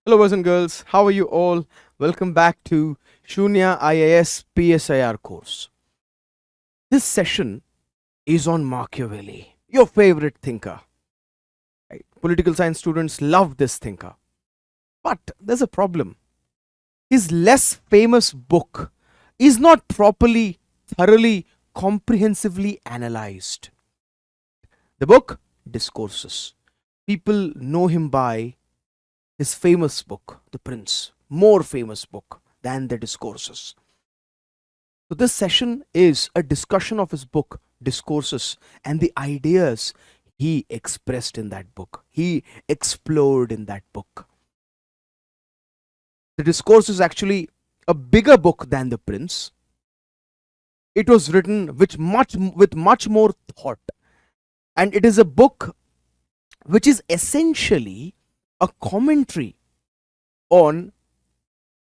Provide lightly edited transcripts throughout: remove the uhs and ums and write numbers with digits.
Hello, boys and girls. How are you all? Welcome back to Sunya IAS PSIR course. This session is on Machiavelli, your favorite thinker. Right? Political science students love this thinker. But there's a problem. His less famous book is not properly, thoroughly, comprehensively analyzed. The book, Discourses. People know him by his famous book, The Prince, more famous book than the Discourses. So this session is a discussion of his book, Discourses, and the ideas he expressed in that book. He explored in that book. The Discourse is actually a bigger book than The Prince. It was written with much more thought. And it is a book which is essentially a commentary on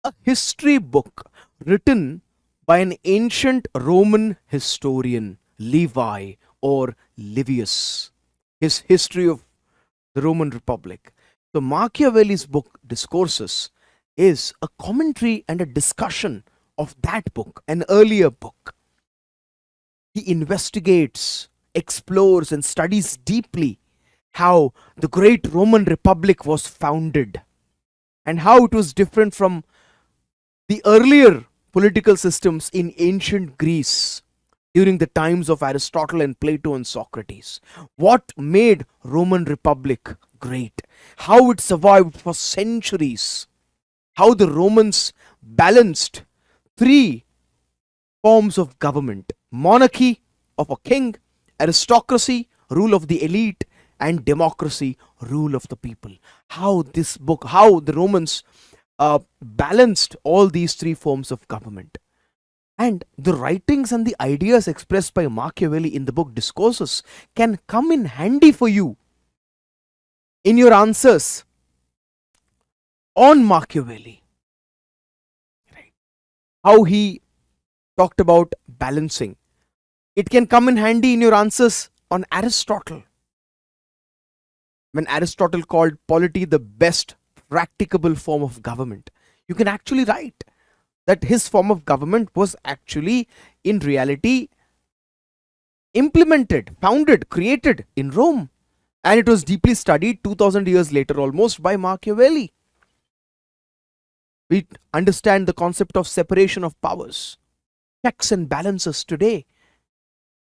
a history book written by an ancient Roman historian, Levi or Livius, his history of the Roman Republic. So Machiavelli's book, Discourses, is a commentary and a discussion of that book, an earlier book. He investigates, explores, and studies deeply how the great Roman Republic was founded and how it was different from the earlier political systems in ancient Greece during the times of Aristotle and Plato and Socrates. What made Roman Republic great? How it survived for centuries? How the Romans balanced three forms of government: monarchy of a king, aristocracy, rule of the elite, and democracy, rule of the people. How the Romans balanced all these three forms of government. And the writings and the ideas expressed by Machiavelli in the book Discourses can come in handy for you in your answers on Machiavelli. Right? How he talked about balancing. It can come in handy in your answers on Aristotle, when Aristotle called polity the best practicable form of government. You can actually write that his form of government was actually in reality implemented, founded, created in Rome, and it was deeply studied 2000 years later almost by Machiavelli. We understand the concept of separation of powers, checks and balances today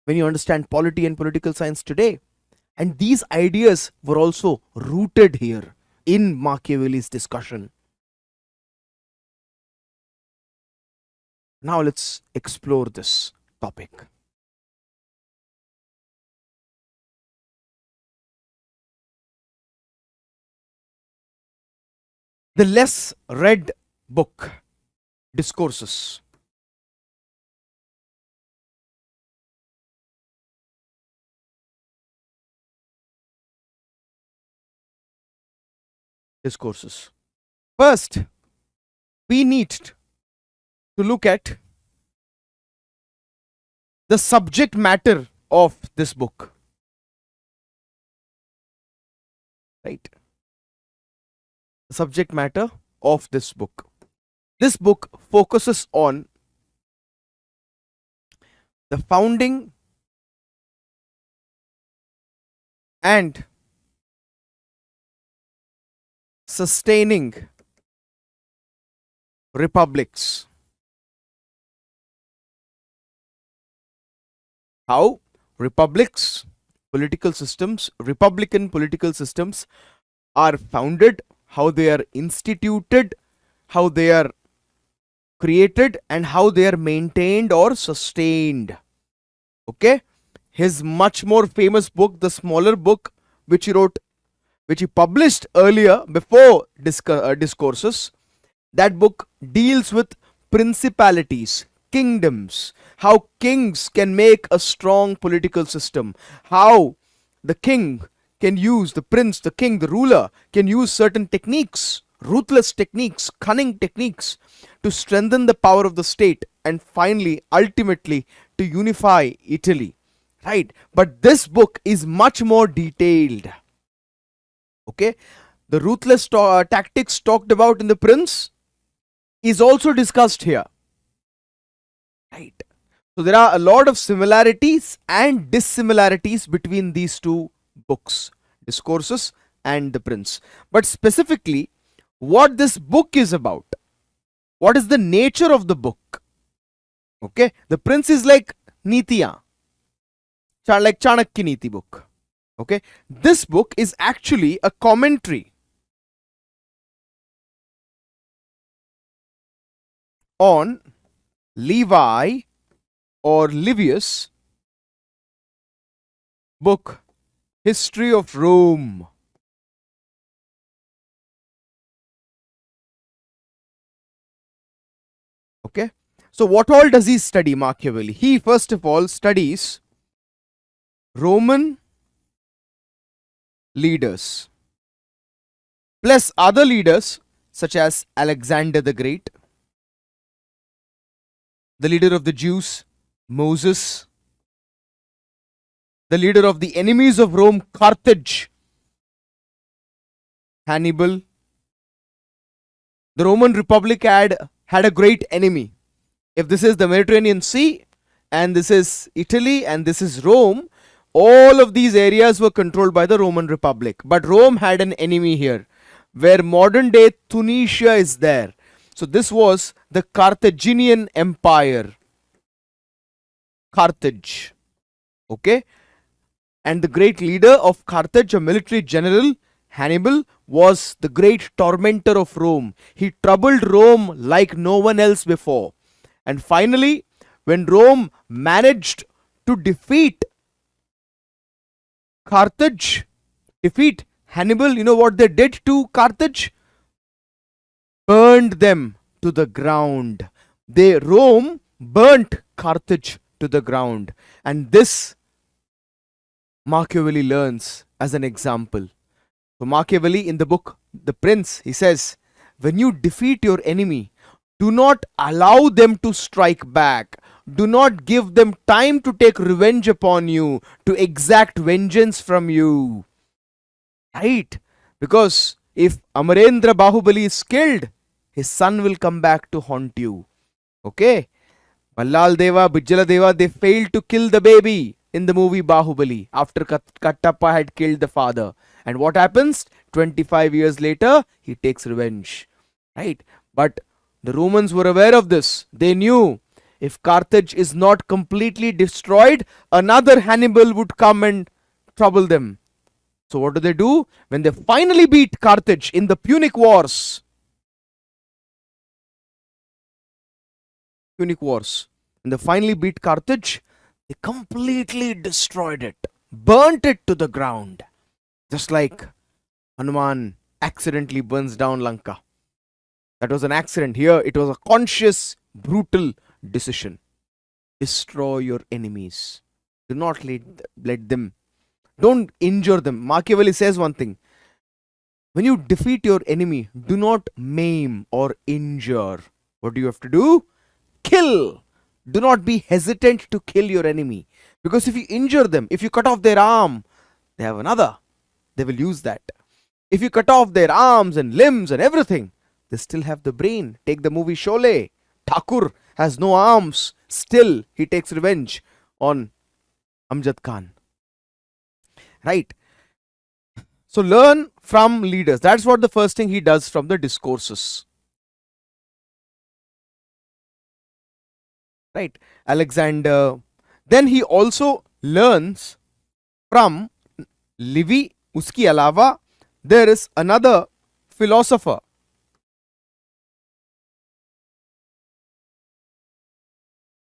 when you understand polity and political science today. And these ideas were also rooted here in Machiavelli's discussion. Now let's explore this topic. The less read book, Discourses. Discourses. First, we need to look at the subject matter of this book. Right? The subject matter of this book. This book focuses on the founding and sustaining republics. How republics, political systems, republican political systems are founded, how they are instituted, how they are created, and how they are maintained or sustained. Okay? His much more famous book, the smaller book which he published earlier before Discourses, that book deals with principalities, kingdoms, how kings can make a strong political system, how the king can use, the prince, the king, the ruler can use certain techniques, ruthless techniques, cunning techniques to strengthen the power of the state and finally, ultimately, to unify Italy. Right? But this book is much more detailed. Okay? the ruthless tactics talked about in The Prince is also discussed here. Right. So there are a lot of similarities and dissimilarities between these two books, Discourses and The Prince. But specifically, what this book is about, what is the nature of the book? Okay, The Prince is like Nitiya, like Chanakya Niti book. Okay, this book is actually a commentary on Levi or Livius' book History of Rome. Okay, so what all does he study, Machiavelli? He first of all studies Roman leaders plus other leaders such as Alexander the Great, the leader of the Jews, Moses, the leader of the enemies of Rome, Carthage, Hannibal. The Roman Republic had a great enemy. If this is the Mediterranean Sea, and this is Italy, and this is Rome, all of these areas were controlled by the Roman Republic. But Rome had an enemy here, where modern day Tunisia is there. So this was the Carthaginian Empire. Carthage. Okay. And the great leader of Carthage, a military general, Hannibal, was the great tormentor of Rome. He troubled Rome like no one else before. And finally, when Rome managed to defeat Carthage, defeat Hannibal, you know what they did to Carthage? Burned them to the ground. Rome burnt Carthage to the ground. And this Machiavelli learns as an example. So Machiavelli in the book The Prince, he says, when you defeat your enemy, do not allow them to strike back. Do not give them time to take revenge upon you, to exact vengeance from you. Right? Because if Amarendra Bahubali is killed, his son will come back to haunt you. Okay? Ballal Deva, Bijjala Deva, they failed to kill the baby in the movie Bahubali after Kattappa had killed the father. And what happens? 25 years later, he takes revenge. Right? But the Romans were aware of this. They knew if Carthage is not completely destroyed, another Hannibal would come and trouble them. So what do? When they finally beat Carthage in the Punic Wars, when they finally beat Carthage, they completely destroyed it, burnt it to the ground. Just like Hanuman accidentally burns down Lanka. That was an accident. Here it was a conscious, brutal decision. Destroy your enemies. Do not let them. Don't injure them. Machiavelli says one thing. When you defeat your enemy, do not maim or injure. What do you have to do? Kill. Do not be hesitant to kill your enemy. Because if you injure them, if you cut off their arm, they have another. They will use that. If you cut off their arms and limbs and everything, they still have the brain. Take the movie Sholay. Thakur has no arms. Still, he takes revenge on Amjad Khan. Right? So learn from leaders. That's what the first thing he does from the Discourses. Right? Alexander. Then he also learns from Livy. Uski alawa, there is another philosopher,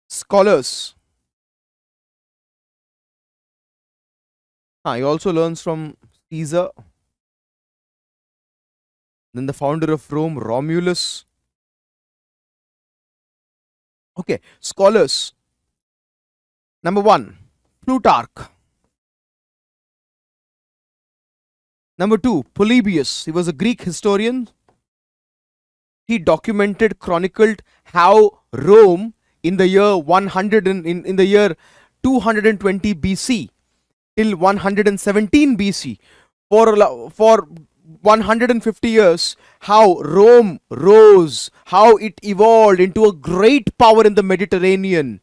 scholars. He also learns from Caesar. Then the founder of Rome, Romulus. Okay, scholars. Number 1, Plutarch. Number 2, Polybius. He was a Greek historian. He documented, chronicled how Rome in the year 100 in the year 220 BC till 117 BC for 150 years, how Rome rose, how it evolved into a great power in the Mediterranean.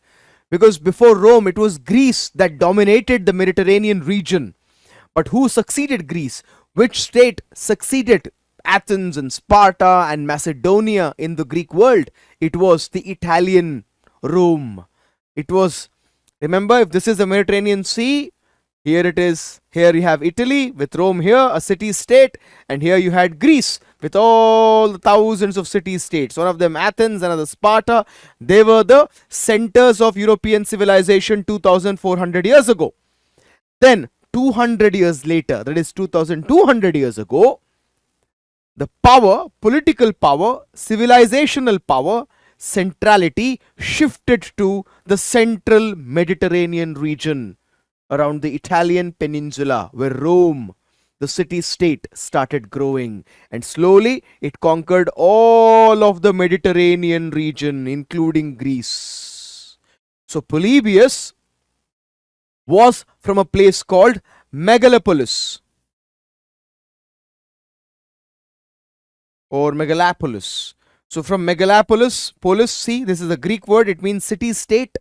Because before Rome, it was Greece that dominated the Mediterranean region. But who succeeded Greece? Which state succeeded Athens and Sparta and Macedonia in the Greek world? It was the Italian Rome. It was, remember, if this is the Mediterranean Sea, here it is. Here you have Italy with Rome here, a city state, and here you had Greece with all the thousands of city states. One of them Athens, another Sparta. They were the centers of European civilization 2400 years ago. Then 200 years later, that is 2200 years ago, the power, political power, civilizational power, centrality shifted to the central Mediterranean region around the Italian peninsula, where Rome, the city state, started growing, and slowly it conquered all of the Mediterranean region, including Greece. So Polybius was from a place called Megalopolis or Megalopolis. So from Megalopolis, polis, see, this is a Greek word, it means city state.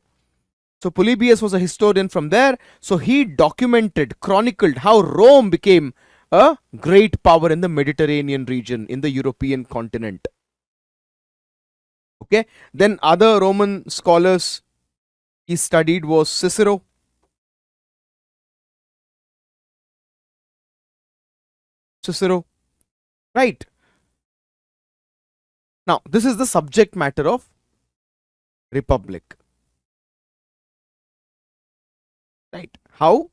So Polybius was a historian from there. So he documented, chronicled how Rome became a great power in the Mediterranean region, in the European continent. Okay. Then other Roman scholars he studied was Cicero. Right. Now, this is the subject matter of Republic. Right. How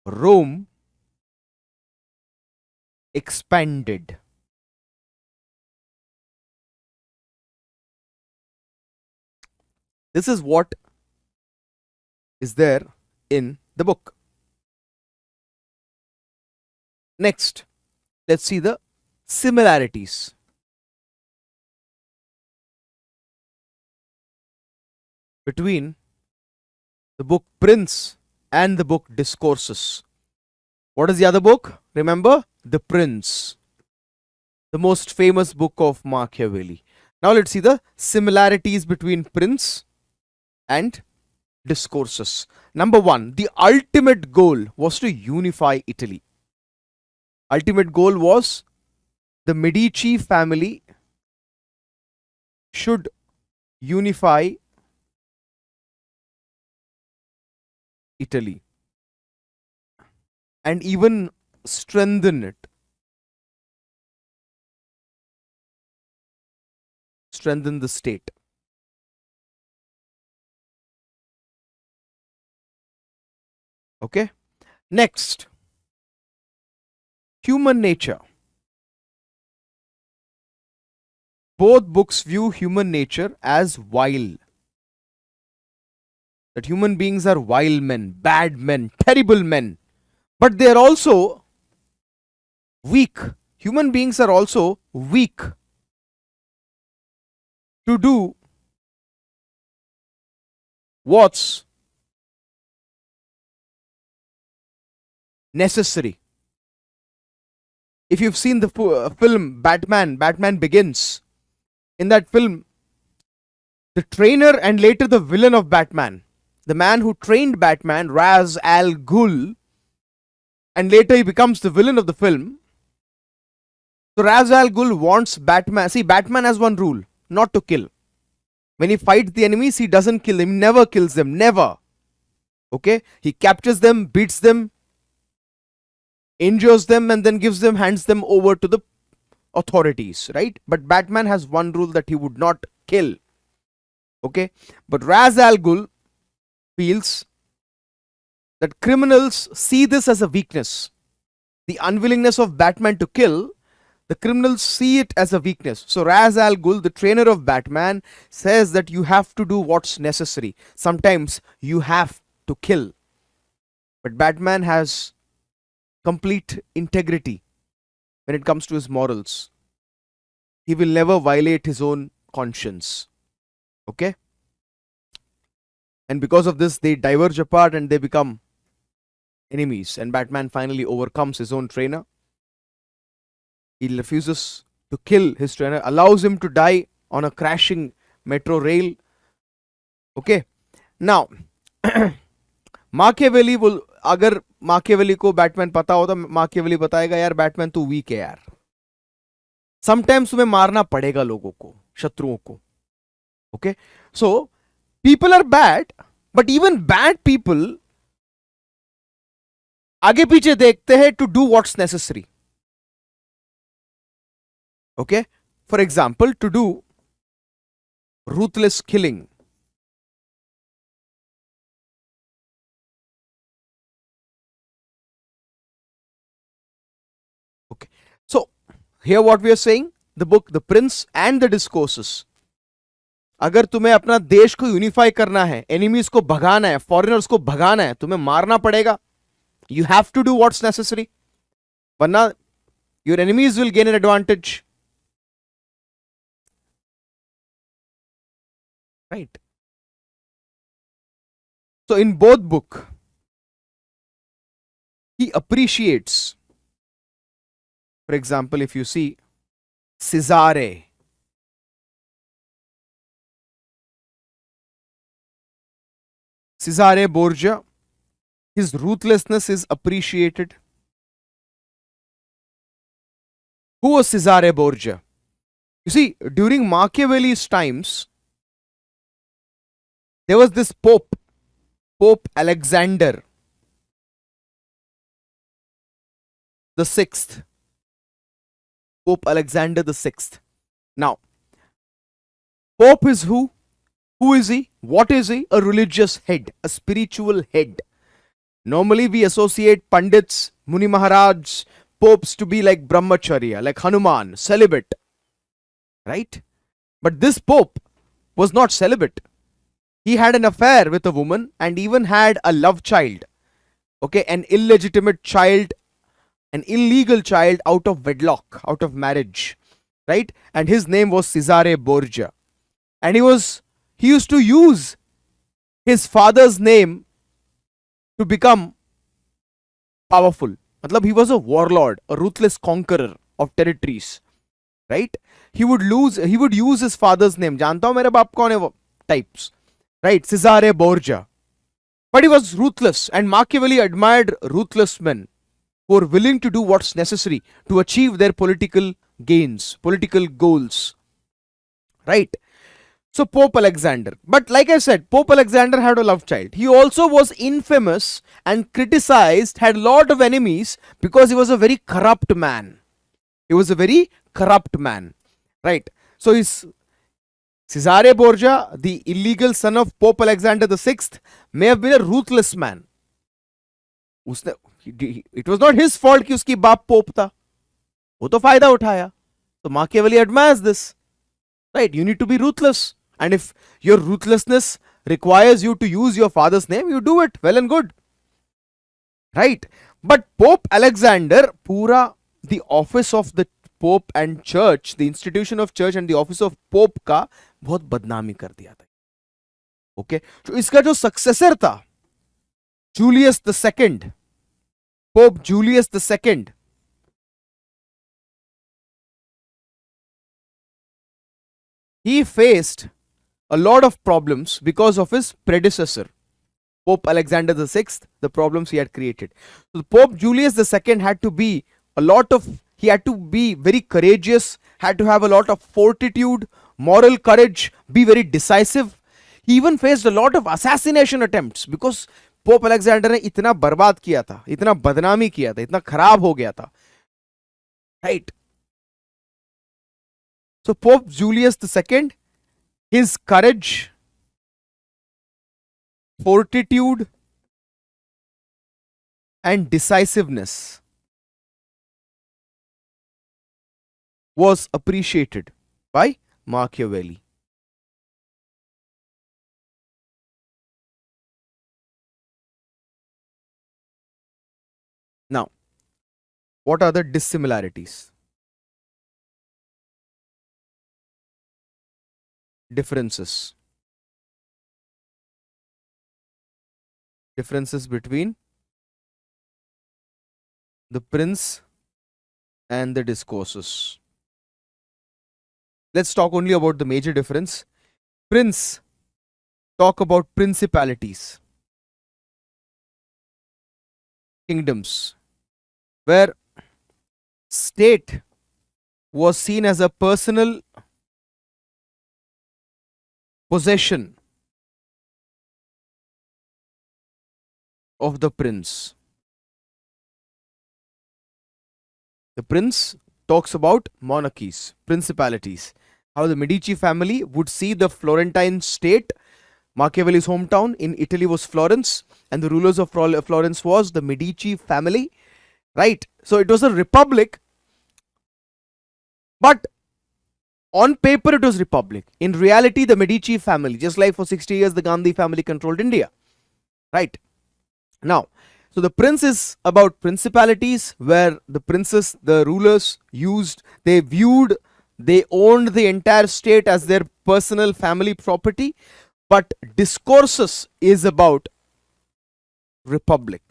Rome expanded. This is what is there in the book. Next, let's see the similarities. Between the book Prince and the book Discourses. What is the other book? Remember, The Prince, the most famous book of Machiavelli. Now let's see the similarities between Prince and Discourses. Number one, the ultimate goal was to unify Italy. Ultimate goal was the Medici family should unify Italy and even strengthen it. Strengthen the state. Okay. Next, human nature. Both books view human nature as vile. That human beings are vile men, bad men, terrible men. But they are also weak. Human beings are also weak to do what's necessary. If you've seen the film Batman Begins, in that film, the trainer and later the villain of Batman, the man who trained Batman, Ra's al Ghul, and later he becomes the villain of the film. So Ra's al Ghul wants Batman. See, Batman has one rule: not to kill. When he fights the enemies, he doesn't kill them. He never kills them. Never. Okay? He captures them, beats them, injures them, and then hands them over to the authorities. Right? But Batman has one rule, that he would not kill. Okay? But Ra's al Ghul feels that criminals see this as a weakness. The unwillingness of Batman to kill, the criminals see it as a weakness. So Ra's al Ghul, the trainer of Batman, says that you have to do what's necessary. Sometimes you have to kill. But Batman has complete integrity when it comes to his morals. He will never violate his own conscience. Okay? And because of this, they diverge apart and they become enemies. And Batman finally overcomes his own trainer. He refuses to kill his trainer, allows him to die on a crashing metro rail. Okay. Now, Machiavelli will, अगर Machiavelli को Batman पता होता, Machiavelli बताएगा यार Batman तू week है यार, sometimes तुम्हें मारना पड़ेगा लोगों को, शत्रुओं को. Okay, so people are bad, but even bad people आगे पीछे देखते हैं to do what's necessary. Okay, for example to do ruthless killing. Okay, so here what we are saying, the book The Prince and the Discourses. अगर तुम्हें अपना देश को unify करना है, एनिमीज को भगाना है, फॉरेनर्स को भगाना है, तुम्हें मारना पड़ेगा. You have to do what's necessary. वरना your enemies will gain an advantage. Right? So in both book, he appreciates. For example, if you see Cesare, Borgia, his ruthlessness is appreciated. Who was Cesare Borgia? You see, during Machiavelli's times, there was this Pope Alexander the Sixth. Pope Alexander the Sixth. Now, Pope is who? Who is he? What is he? A religious head, a spiritual head. Normally we associate Pandits, Muni Maharaj, popes to be like Brahmacharya, like Hanuman, celibate. Right? But this Pope was not celibate. He had an affair with a woman and even had a love child. Okay, an illegitimate child, an illegal child out of wedlock, out of marriage. Right? And his name was Cesare Borgia. And he used to use his father's name to become powerful. Matlab, he was a warlord, a ruthless conqueror of territories. Right? He would use his father's name. Janta hu mere baap kaun hai wo? Types. Right? Cesare Borgia. But he was ruthless, and Machiavelli admired ruthless men who are willing to do what's necessary to achieve their political gains, political goals. Right? So Pope Alexander. But like I said, Pope Alexander had a love child. He also was infamous and criticized, had a lot of enemies because he was a very corrupt man. He was a very corrupt man. Right? So he's Cesare Borgia, the illegal son of Pope Alexander the Sixth, may have been a ruthless man. It was not his fault कि उसकी बाप pope था. वो तो फायदा उठाया. So Machiavelli admires this. Right? You need to be ruthless. And if your ruthlessness requires you to use your father's name, you do it. Well and good. Right? But Pope Alexander, pura the office of the Pope and Church, the institution of Church and the office of Pope का बहुत बदनामी कर दिया था. Okay? तो इसका जो successor था, Julius II, Pope Julius II, he faced a lot of problems because of his predecessor, Pope Alexander VI, the problems he had created. So Pope Julius II had to be he had to be very courageous, had to have a lot of fortitude, moral courage, be very decisive. He even faced a lot of assassination attempts because Pope Alexander ने इतना बर्बाद किया था, इतना बदनामी किया था, इतना खराब हो गया था. Right? So Pope Julius II, his courage, fortitude, and decisiveness was appreciated by Machiavelli. Now, what are the dissimilarities? Differences. Differences between the prince and the discourses. Let's talk only about the major difference. Prince talk about principalities, kingdoms, where state was seen as a personal possession of the prince. The prince talks about monarchies, principalities, how the Medici family would see the Florentine state. Machiavelli's hometown in Italy was Florence, and the rulers of Florence was the Medici family, right? So it was a republic, but on paper it was republic. In reality, the Medici family, just like for 60 years the Gandhi family controlled India, right? Now, so the prince is about principalities, where the princes, the rulers they owned the entire state as their personal family property. But discourses is about republic,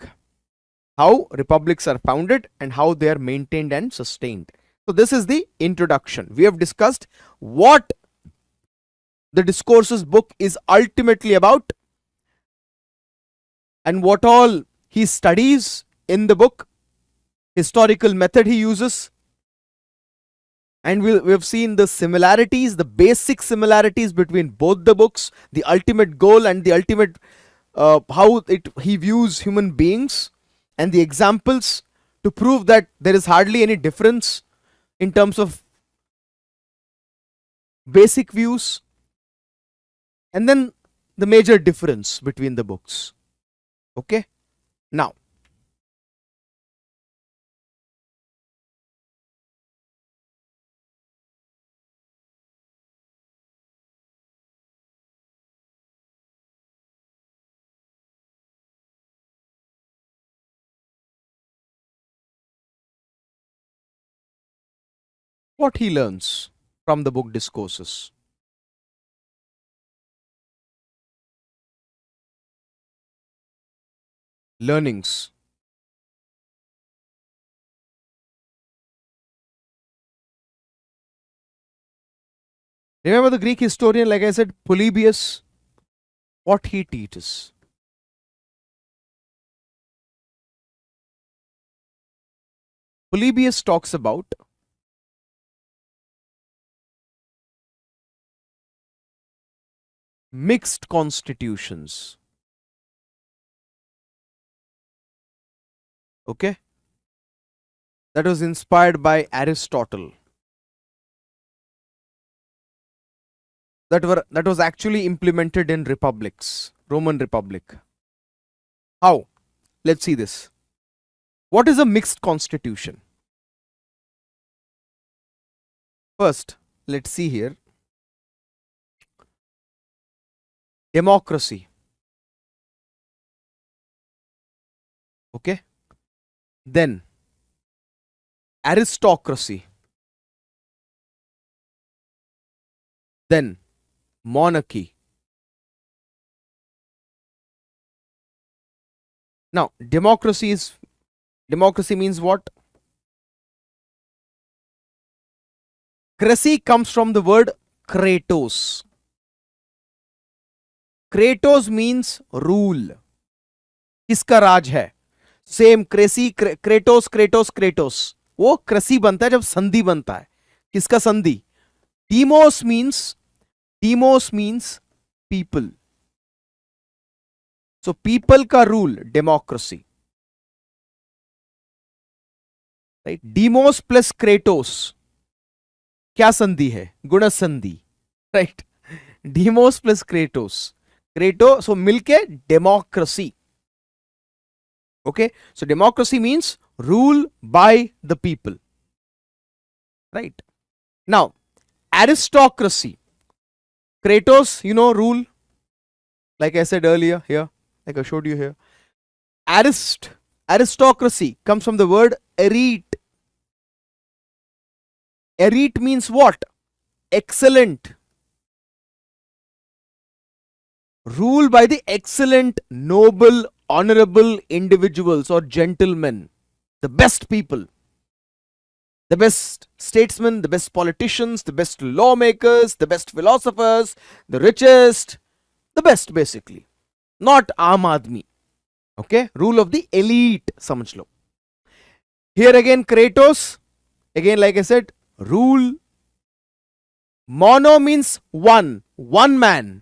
how republics are founded and how they are maintained and sustained. So this is the introduction. We have discussed what the Discourses book is ultimately about and what all he studies in the book, historical method he uses, and we have seen the similarities, the basic similarities between both the books, the ultimate goal and the ultimate how he views human beings, and the examples to prove that there is hardly any difference in terms of basic views, and then the major difference between the books. Okay, now what he learns from the book Discourses. Learnings. Remember the Greek historian, like I said, Polybius, what he teaches. Polybius talks about mixed constitutions. Okay, that was inspired by Aristotle. That was actually implemented in republics, Roman Republic. How? Let's see this. What is a mixed constitution? First, let's see here. Democracy. Okay. Then aristocracy. Then monarchy. Now, democracy means what? Cracy comes from the word kratos. Kratos means rule. किसका राज है? Same cracy, Kratos Kratos Kratos, वो क्रसी बनता है जब संधि बनता है. किसका संधि? Demos means people. So people का rule, democracy. Right? Demos plus Kratos क्या संधि है? गुण संधि. Right? Demos plus Kratos. Kratos, so मिलके democracy. Okay? So democracy means rule by the people. Right? Now, aristocracy. Kratos, rule. Like I said earlier here, like I showed you here. Aristocracy comes from the word erete. Erete means what? Excellent. Rule by the excellent, noble honorable individuals or gentlemen, the best people, the best statesmen, the best politicians, the best lawmakers, the best philosophers, the richest, the best basically. Not Aam Aadmi. Okay, rule of the elite, samajh lo. Here again, Kratos, again, like I said, rule. Mono means one man,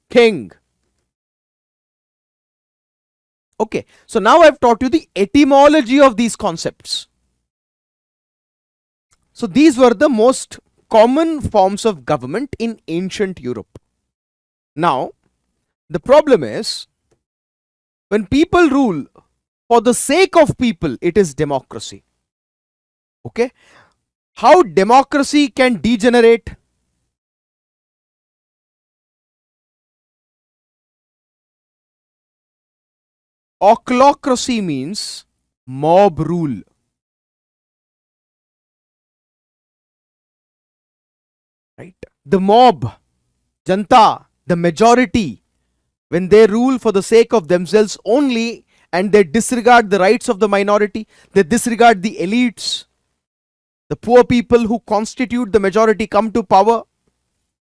king. Okay, so now I've taught you the etymology of these concepts. So these were the most common forms of government in ancient Europe. Now, the problem is, when people rule for the sake of people, it is democracy. Okay? How democracy can degenerate? Ochlocracy means mob rule. Right? The mob, janta, the majority, when they rule for the sake of themselves only and they disregard the rights of the minority, they disregard the elites, the poor people who constitute the majority come to power,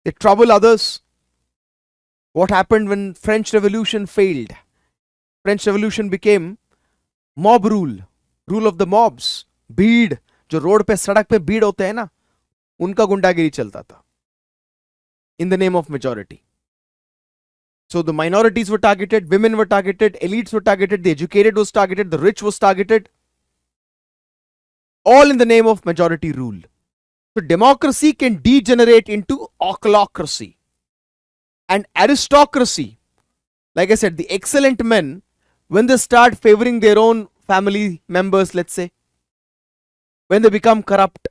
they trouble others. What happened when French Revolution failed? French Revolution became mob rule, rule of the mobs. भीड़, जो road पे सड़क पे भीड़ होते हैं ना, उनका गुंडागिरी चलता था in the name of majority. So the minorities were targeted, women were targeted, elites were targeted, the educated was targeted, the rich was targeted, all in the name of majority rule. So democracy can degenerate into ochlocracy. And aristocracy, like I said, the excellent men, when they start favoring their own family members, let's say, when they become corrupt,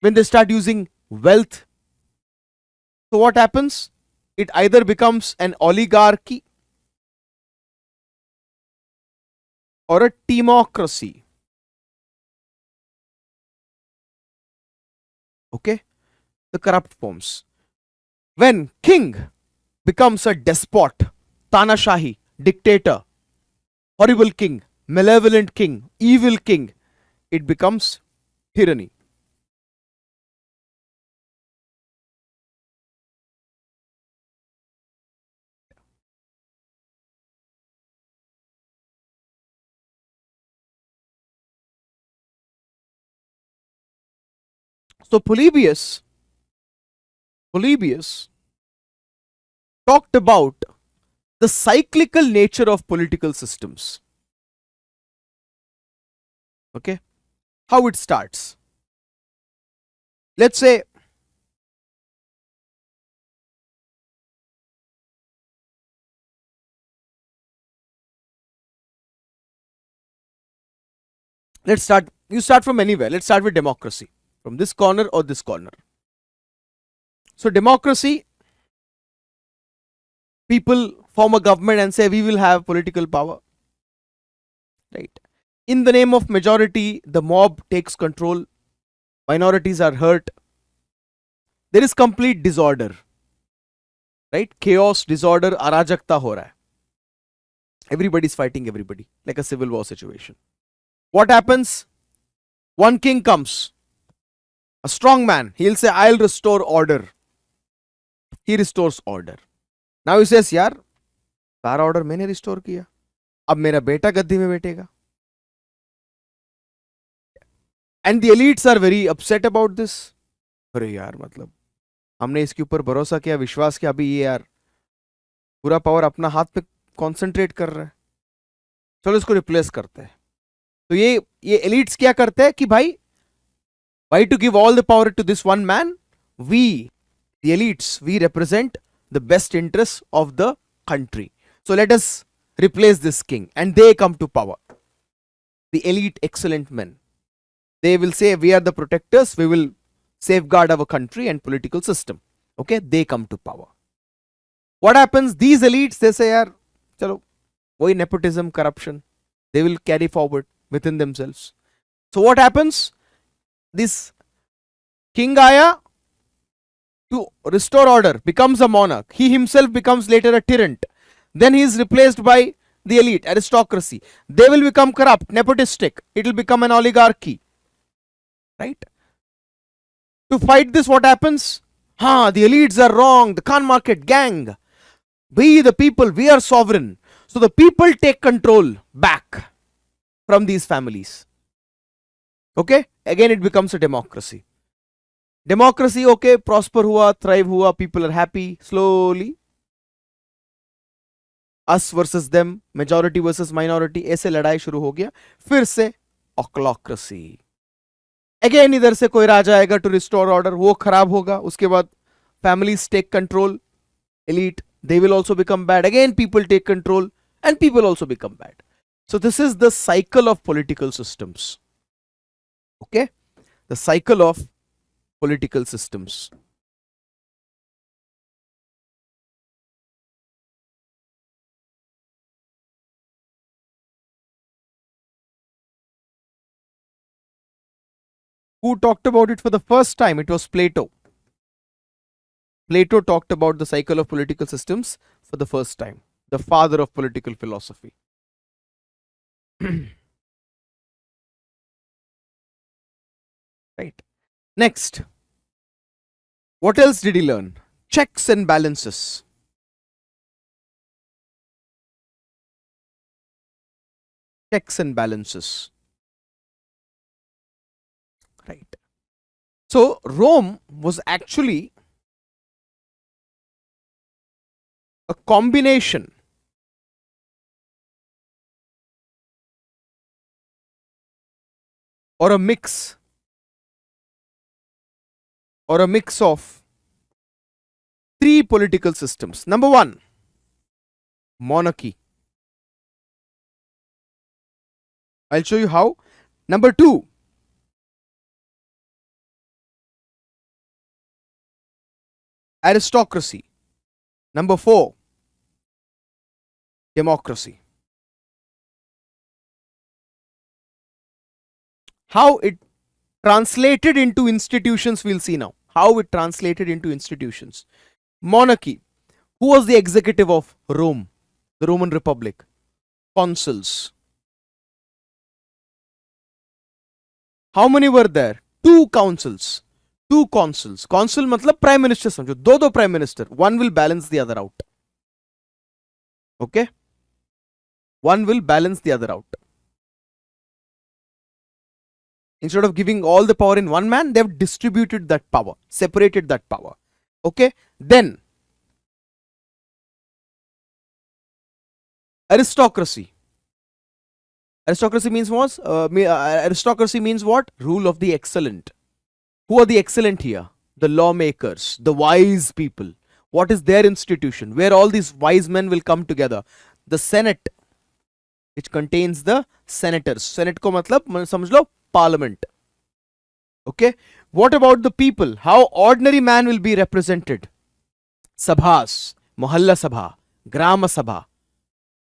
when they start using wealth, so what happens? It either becomes an oligarchy or a timocracy. Okay? The corrupt forms. When king becomes a despot, tanashahi, dictator, horrible king, malevolent king, evil king, it becomes tyranny. So Polybius talked about the cyclical nature of political systems. Okay? How it starts. Let's say you start from anywhere. Let's start with democracy. From this corner or this corner. So democracy, people form a government and say we will have political power. Right? In the name of majority, the mob takes control. Minorities are hurt. There is complete disorder. Right? Chaos, disorder, arajakta ho raha hai. Everybody is fighting everybody, like a civil war situation. What happens? One king comes. A strong man, he'll say, I'll restore order. He restores order. Now he says, यार, सारा order मैंने restore किया. अब मेरा बेटा गद्दी में बैठेगा. And the elites are very upset about this. अरे यार, मतलब हमने इसके ऊपर भरोसा किया, विश्वास किया, अभी ये यार पूरा पावर अपना हाथ पे कॉन्सेंट्रेट कर रहा है. चलो इसको रिप्लेस करते हैं. तो ये elites क्या करते हैं कि भाई, why to give all the power to this one man? We, the elites, we represent the best interests of the country. So let us replace this king. And they come to power. The elite, excellent men. They will say, we are the protectors, we will safeguard our country and political system. Okay, they come to power. What happens? These elites, they say, yaar, chalo, wohi nepotism, corruption, they will carry forward within themselves. So what happens? This king Aya, to restore order, becomes a monarch. He himself becomes later a tyrant. Then he is replaced by the elite, aristocracy. They will become corrupt, nepotistic. It will become an oligarchy. Right? To fight this, what happens? The elites are wrong. The Khan market gang. We, the people, we are sovereign. So the people take control back from these families. Okay? Again, it becomes a democracy. Democracy, okay, prosper hua, thrive hua, people are happy. Slowly, us versus them, majority versus minority, ऐसे लड़ाई शुरू हो गया. फिर से ochlocracy. Again इधर से कोई राजा आएगा to restore order, वो खराब होगा. उसके बाद families take control, elite, they will also become bad. Again people take control and people also become bad. So this is the cycle of political systems. Okay, the cycle of political systems. Who talked about it for the first time? It was Plato. Plato talked about the cycle of political systems for the first time. The father of political philosophy. Right. Next. What else did he learn? Checks and balances. Checks and balances. Right. So Rome was actually a combination or a mix of three political systems. Number one, monarchy. I'll show you how. Number two, aristocracy. Number four, democracy. How it translated into institutions, we'll see now. How it translated into institutions. Monarchy. Who was the executive of Rome, the Roman Republic? Consuls. How many were there? Two councils. Two consuls. Consul matlab prime minister समझो. दो prime minister. One will balance the other out. Okay? One will balance the other out. Instead of giving all the power in one man, they have distributed that power, separated that power. Okay? Then, aristocracy. Aristocracy means what? Aristocracy means what? Rule of the excellent. Who are the excellent here? The lawmakers, the wise people. What is their institution? Where all these wise men will come together. The Senate, which contains the senators. Senate ko matlab samjh lo parliament. Okay. What about the people? How ordinary man will be represented? Sabhas, Mohalla Sabha, Grama Sabha.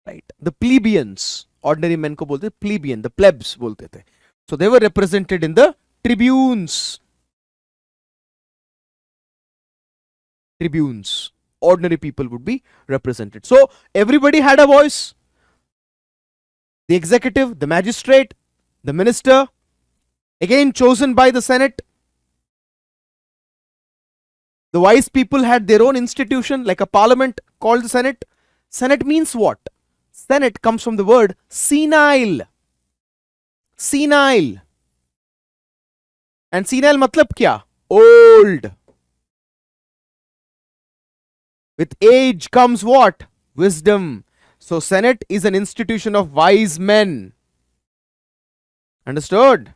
Right. The plebeians. Ordinary men ko bolte plebeian, the plebs bolte the. So they were represented in the tribunes. Tribunes. Ordinary people would be represented. So everybody had a voice. The executive, the magistrate, the minister, again chosen by the Senate. The wise people had their own institution like a parliament called the Senate. Senate means what? Senate comes from the word senile. Senile. And senile matlab kya? Old. With age comes what? Wisdom. So Senate is an institution of wise men. Understood?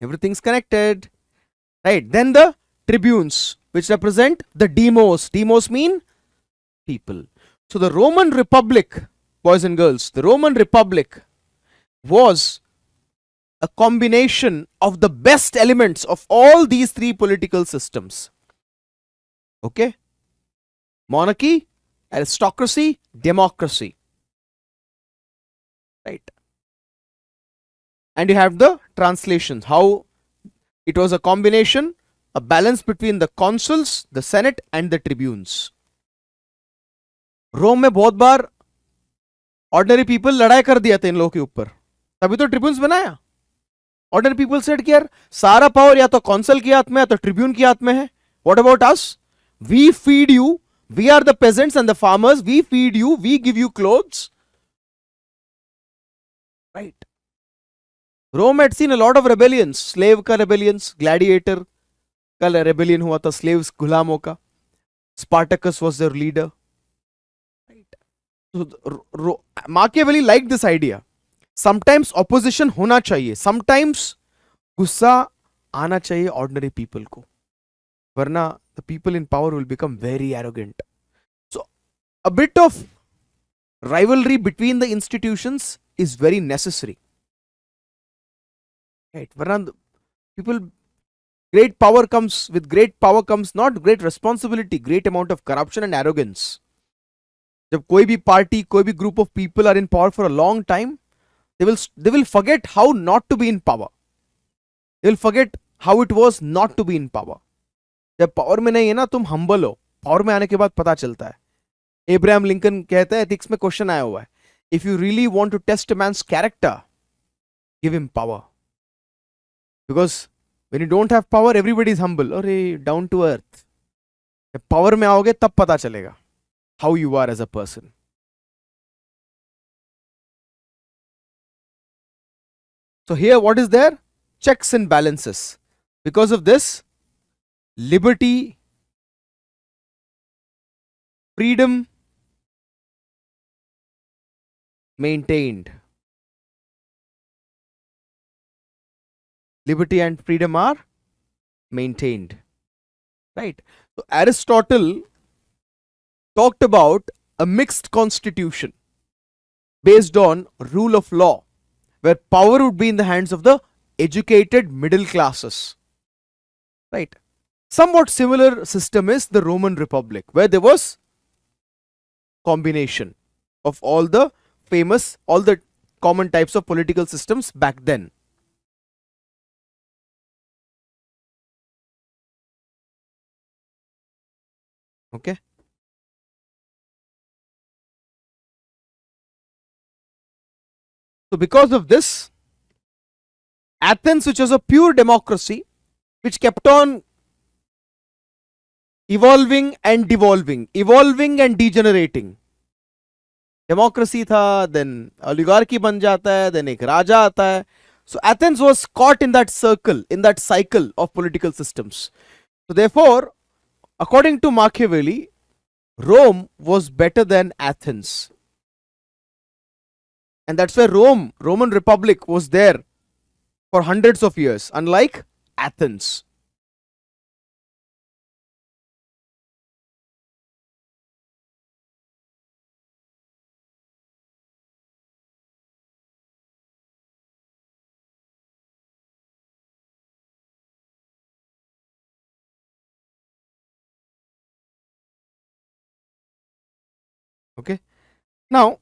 Everything's connected. Right. Then the tribunes, which represent the demos. Demos mean people. So the Roman Republic, boys and girls, the Roman Republic was a combination of the best elements of all these three political systems. Okay? Monarchy, aristocracy, democracy. Right? And you have the translations, how it was a combination, a balance between the consuls, the Senate and the tribunes. रोम में बहुत बार ordinary people लड़ाई कर दिया था इन लोगों के ऊपर, तभी तो ट्रिब्यून्स बनाया। ऑर्डिनरी पीपल सेड कि यार सारा पावर या तो कौंसिल के हाथ में या तो ट्रिब्यून के हाथ में है। What about us? We feed you, we are the peasants and the farmers, we feed you, we give you clothes, right? Rome had seen a lot of rebellions, slave का rebellions, ग्लैडिएटर का rebellion हुआ था, slaves गुलामों का, Spartacus was their leader, right? So Machiavelli liked this idea. Sometimes opposition होना चाहिए, sometimes गुस्सा आना चाहिए ऑर्डिनरी पीपल को, वरना the people in power will become very arrogant. So a bit of rivalry between the institutions is very necessary, right? वरना people, great power comes not great responsibility, great amount of corruption and arrogance. जब कोई भी party, कोई भी group of people are in power for a long time, they will forget how not to be in power. They will forget how it was not to be in power. जब power में नहीं है ना, तुम humble हो, power में आने के बाद पता चलता है। एब्राहम लिंकन कहते हैं, एथिक्स में क्वेश्चन आया हुआ है, if you really want to test a man's character, give him power, because when you don't have power, everybody is humble, अरे down to earth. जब पावर में आओगे तब पता चलेगा how you are as a person. So here what is there? Checks and balances. Because of this, liberty, freedom maintained. Liberty and freedom are maintained, right? So Aristotle talked about a mixed constitution based on rule of law, where power would be in the hands of the educated middle classes, right? Somewhat similar system is the Roman Republic, where there was combination of all the common types of political systems back then. Okay. So because of this, Athens, which was a pure democracy, which kept on evolving and devolving, evolving and degenerating. Democracy था, then oligarchy बन जाता है, then एक राजा आता है. So Athens was caught in that circle, in that cycle of political systems. So therefore, according to Machiavelli, Rome was better than Athens. And that's why Roman Republic was there for hundreds of years, unlike Athens. Okay. Now,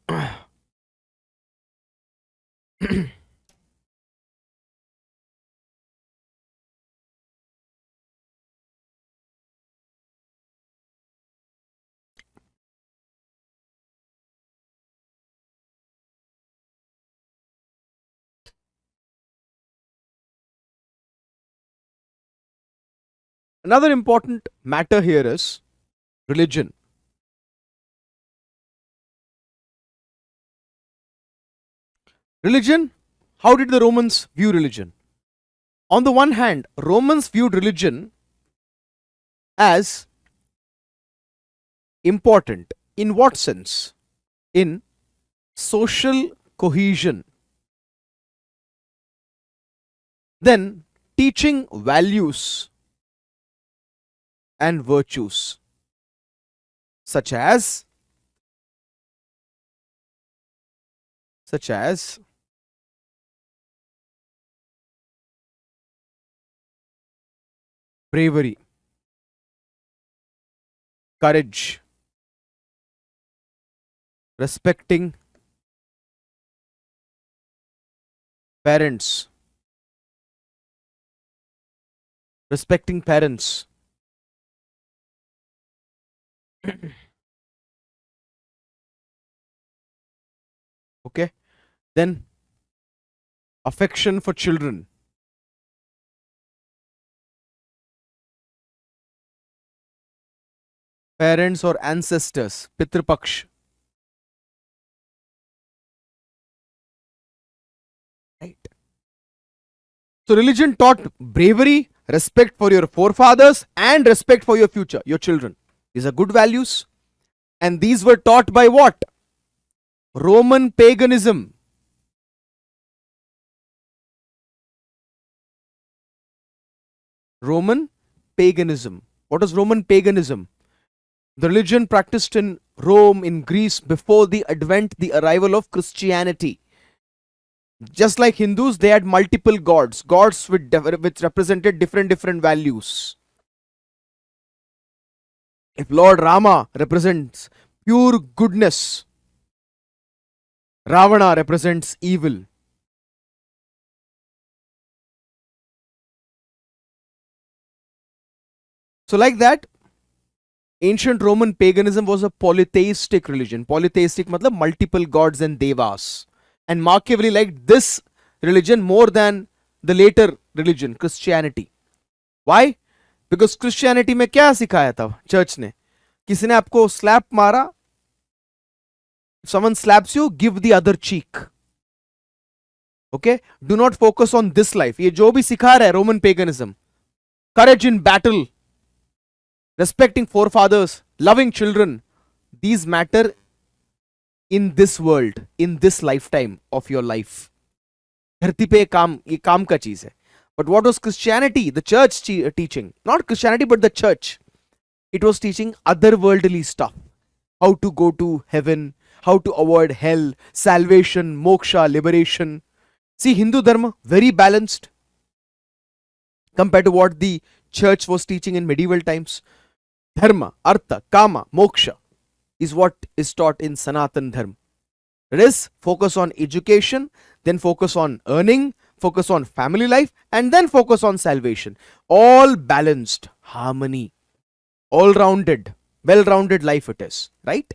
another important matter here is religion. Religion, how did the Romans view religion? On the one hand, Romans viewed religion as important. In what sense? In social cohesion. Then teaching values and virtues such as bravery, courage, respecting parents, Okay, then affection for children, parents or ancestors, Pitrapaksh, right? So religion taught bravery, respect for your forefathers, and respect for your future, your children. These are good values. And these were taught by what? Roman paganism. Roman paganism. What is Roman paganism? The religion practiced in Rome, in Greece, before the advent, the arrival of Christianity. Just like Hindus, they had multiple gods, gods which represented different values. If Lord Rama represents pure goodness, Ravana represents evil. So, like that, ancient Roman paganism was a polytheistic religion. Polytheistic matlab multiple gods and devas. And Machiavelli liked this religion more than the later religion, Christianity. Why? Because Christianity में क्या सिखाया था church ने? किसी ने आपको slab मारा, if someone slaps you, give the other cheek. Okay, do not focus on this life. ये जो भी सिखा रहा है Roman paganism, courage in battle, respecting forefathers, loving children, these matter in this world, in this lifetime of your life. धरती पे काम, ये काम का चीज है. But what was Christianity? The church teaching, not Christianity but the church. It was teaching otherworldly stuff, how to go to heaven, how to avoid hell, salvation, moksha, liberation. See, Hindu Dharma, very balanced compared to what the church was teaching in medieval times. Dharma, Artha, Kama, Moksha is what is taught in Sanatan Dharma. It is focus on education, then focus on earning, focus on family life, and then focus on salvation. All balanced, harmony, all rounded, well rounded life it is, right?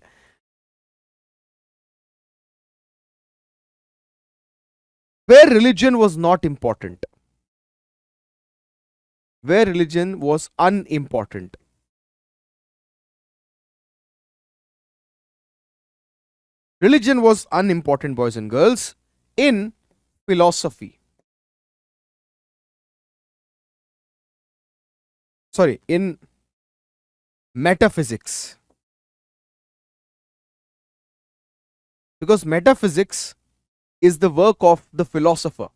Where religion was not important, where religion was unimportant. Religion was unimportant, boys and girls, in philosophy. Sorry, in metaphysics. Because metaphysics is the work of the philosopher.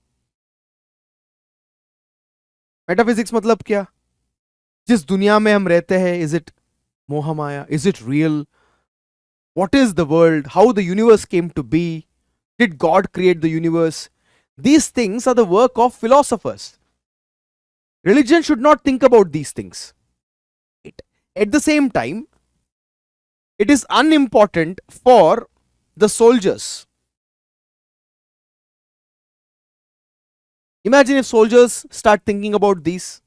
Metaphysics मतलब क्या? जिस दुनिया में हम रहते हैं, is it मोह माया? Is it real? What is the world? How the universe came to be? Did God create the universe? These things are the work of philosophers. Religion should not think about these things. At the same time, it is unimportant for the soldiers. Imagine if soldiers start thinking about these.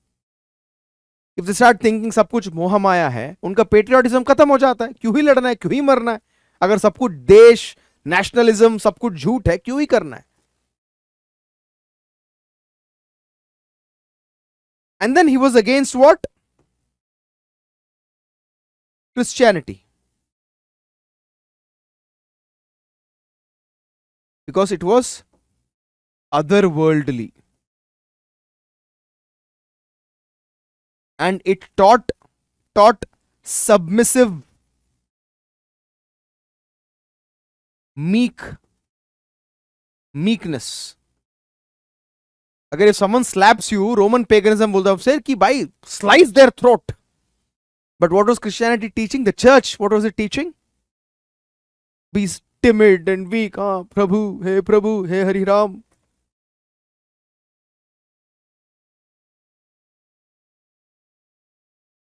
If they start thinking सब कुछ मोह माया है, उनका patriotism खत्म हो जाता है. क्यों ही लड़ना है, क्यों ही मरना है? अगर सब कुछ देश, नेशनलिज्म, सब कुछ झूठ है, क्यों ही करना है? And then he was against what? Christianity. Because it was otherworldly. And it taught submissive, meekness. अगर if someone slaps you, Roman paganism बोलता है कि भाई slice their throat. But what was Christianity teaching? The church, what was it teaching? Be timid and weak. Prabhu, hey Hari Ram.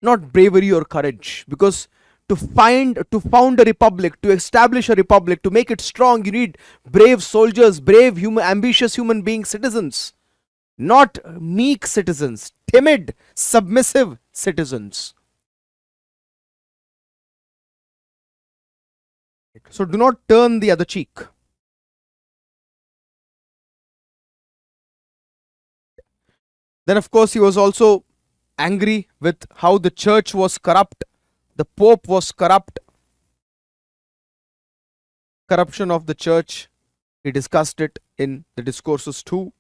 Not bravery or courage, because to found a republic, to establish a republic, to make it strong, you need brave soldiers, brave ambitious human beings, citizens, not meek citizens, timid, submissive citizens. So do not turn the other cheek. Then, of course, he was also angry with how the church was corrupt, the Pope was corrupt, corruption of the church. He discussed it in the Discourses too.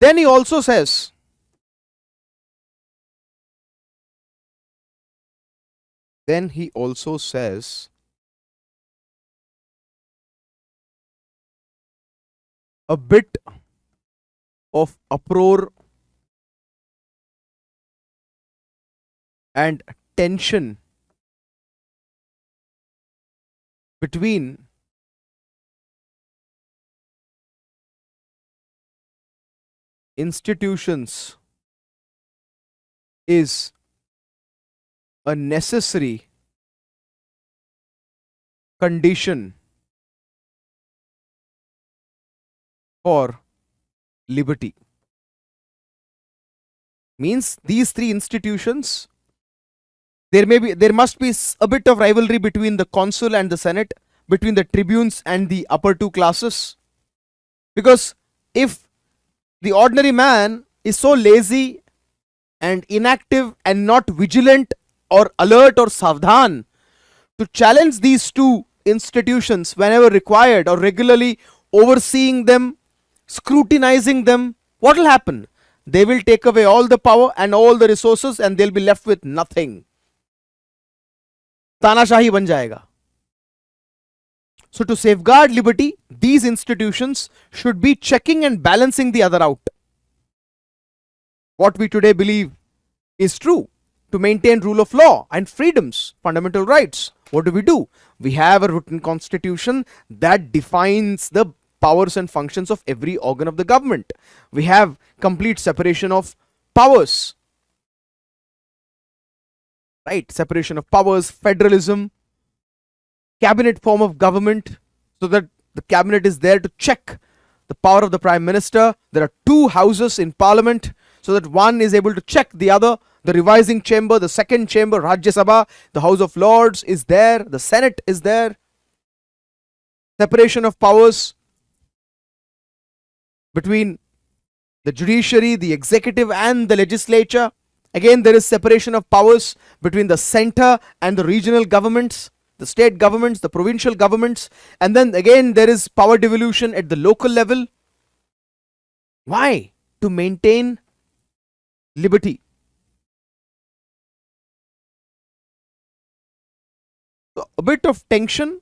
Then he also says, a bit of uproar and tension between institutions is a necessary condition for liberty. Means these three institutions, there must be a bit of rivalry between the consul and the senate, between the tribunes and the upper two classes, because if the ordinary man is so lazy and inactive and not vigilant or alert or savdhan to challenge these two institutions whenever required, or regularly overseeing them, scrutinizing them, what will happen? They will take away all the power and all the resources and they'll be left with nothing. तानाशाही बन जाएगा. So to safeguard liberty, these institutions should be checking and balancing the other out. What we today believe is true, to maintain rule of law and freedoms, fundamental rights. What do? We have a written constitution that defines the powers and functions of every organ of the government. We have complete separation of powers. Right? Separation of powers, federalism, cabinet form of government, so that the cabinet is there to check the power of the prime minister. There are two houses in parliament, so that one is able to check the other. The revising chamber, the second chamber, Rajya Sabha, the House of Lords is there, the Senate is there. Separation of powers between the judiciary, the executive and the legislature. Again, there is separation of powers between the center and the regional governments, the state governments, the provincial governments, and then again there is power devolution at the local level. Why? To maintain liberty. So a bit of tension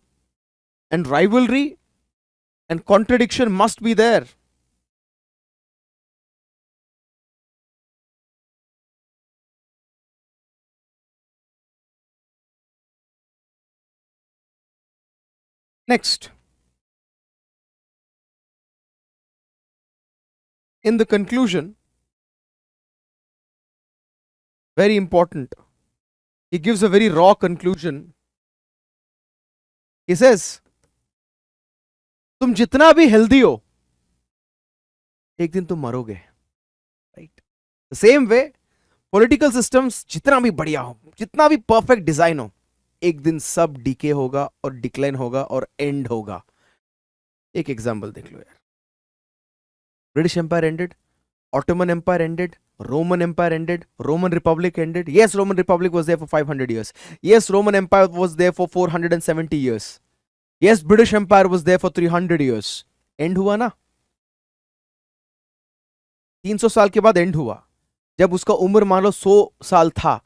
and rivalry and contradiction must be there. Next, in the conclusion, very important, he gives a very raw conclusion. He says, तुम जितना भी healthy हो, एक दिन तुम मरोगे. Right? The same way, political systems जितना भी बढ़िया हो, जितना भी perfect design हो, एक दिन सब डीके होगा और डिक्लाइन होगा और एंड होगा. एक एग्जांपल देख लो यार. British Empire ended, Ottoman Empire ended, Roman Empire ended, Roman Republic ended. Yes, Roman Republic was there for 500 years. Yes, Roman Empire was there for 470 years. Yes, British Empire was there for 300 years. End हुआ ना. 300 साल के बाद and हुआ. जब उसका उम्र मान लो 100 साल था,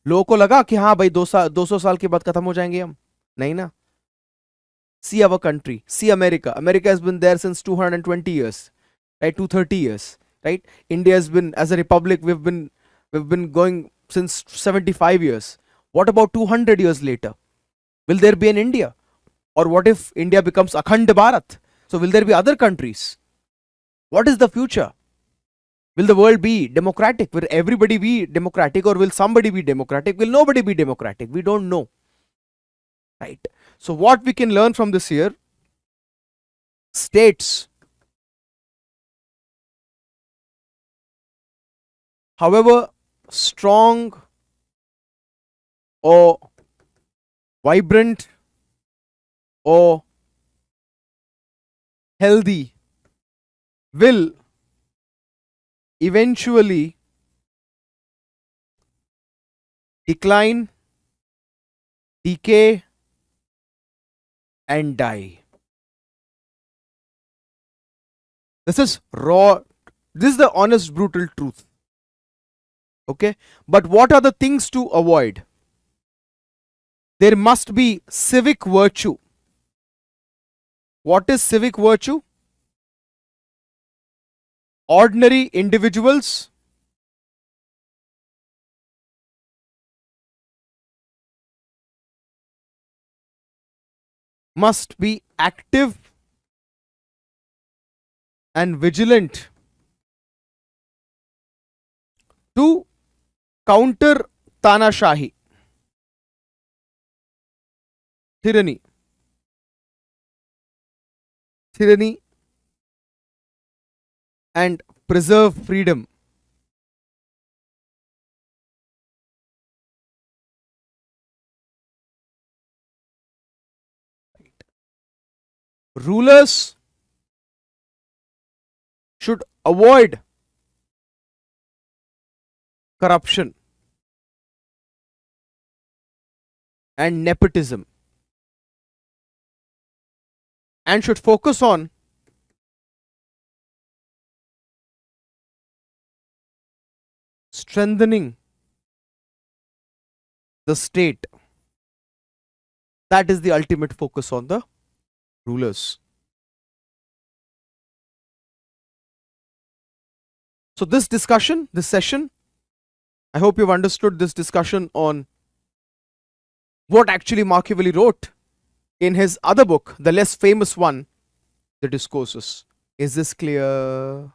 लोगों को लगा कि हाँ भाई 200 साल के बाद खत्म हो जाएंगे हम. नहीं ना. See our country, see America. America has been there since 220 years, right? 230 years, right? India has been, as a republic, we've been going since 75 years. What about 200 years later? Will there be an India? Or what if India becomes Akhand Bharat? So will there be other countries? What is the future? Will the world be democratic? Will everybody be democratic, or will somebody be democratic? Will nobody be democratic? We don't know. Right? So what we can learn from this here, states, however strong or vibrant or healthy will eventually decline, decay, and die. This is raw, this is the honest, brutal truth. Okay, but what are the things to avoid? There must be civic virtue. What is civic virtue? Ordinary individuals must be active and vigilant to counter Tanashahi, tyranny, and preserve freedom. Rulers should avoid corruption and nepotism and should focus on strengthening the state. That is the ultimate focus on the rulers. So this discussion, this session, I hope you've understood this discussion on what actually Machiavelli wrote in his other book, the less famous one, the Discourses. Is this clear?